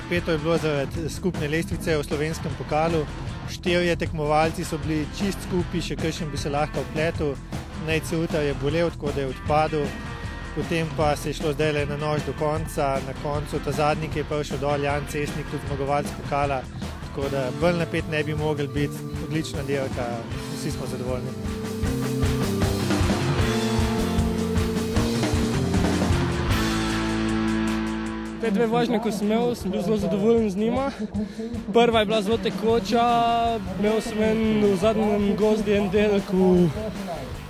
napeto je bilo zaradi skupne lestvice v slovenskem pokalu. 4 tekmovalci so bili čist skupaj, še kakšen bi se lahko vpletel. Nejc Rutar je bolel, tako da je odpadel. Potem pa se je šlo zdaj na nož do konca. Na koncu ta zadnji, ki je prišel dol, Jan Cesnik, tudi zmagovalec pokala. Tako da bolj napet ne bi mogel biti. Odlična dirka, vsi smo zadovoljni. Te 2 vožnje, ko sem imel, sem bil zelo zadovoljen z njima. Prva je bila zelo tekoča, imel sem v zadnjem gozdi en del, ko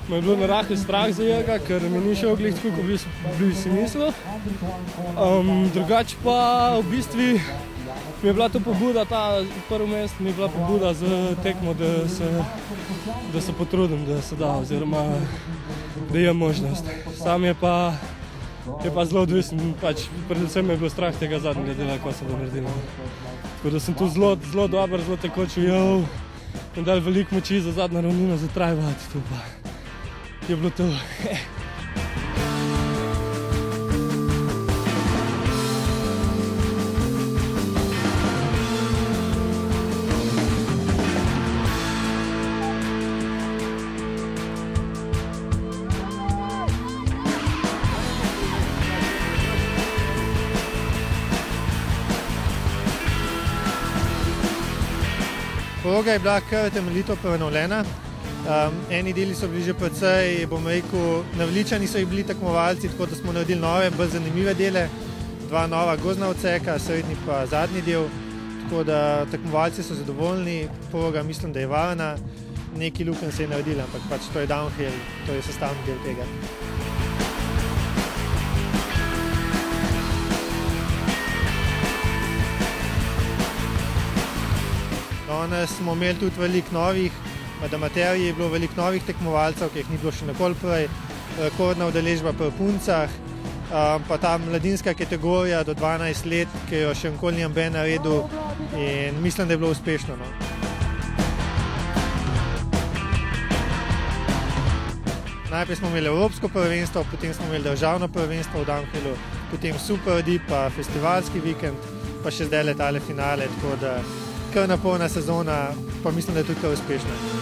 me je bilo narahlo strah za njega, ker mi ni šel glih tako, kot bi si mislil. Drugače pa v bistvu mi je bila to pobuda, ta prvo mesto mi je bila pobuda za tekmo, da se potrudim, da se da, oziroma da je možnost. Sam je pa zelo odvisen, predvsem mi je bilo strah tega zadnjega dela, ko se bo naredilo. Tako da sem tu zelo dober, zelo tekoč ujel in dal veliko moči za zadnjo ravnino za trajvati, tu pa je bilo to. Proga je bila kar temeljito prenovljena. Eni deli so bili že precej, bom rekel, naveličani so jih bili tekmovalci, tako da smo naredili nove, bolj zanimive dele. 2 nova gozdna odseka, srednji pa zadnji del. Tako da tekmovalci so zadovoljni, proga mislim, da je varna. Neki lukenj se je naredila, ampak pač to je downhill, to je sestavni del tega. Danes smo imeli tudi veliko novih, med amaterji je bilo veliko novih tekmovalcev, ki jih ni bilo še nikoli prej, rekordna udeležba pri puncah, pa ta mladinska kategorija do 12 let, ki jo še nikoli ni noben naredil in mislim, da je bilo uspešno. Najprej smo imeli evropsko prvenstvo, potem smo imeli državno prvenstvo v downhillu, potem Super D, pa festivalski vikend, pa še zdaj letale finale, tako da kar naporna sezona, pa mislim, da je tudi kar uspešna.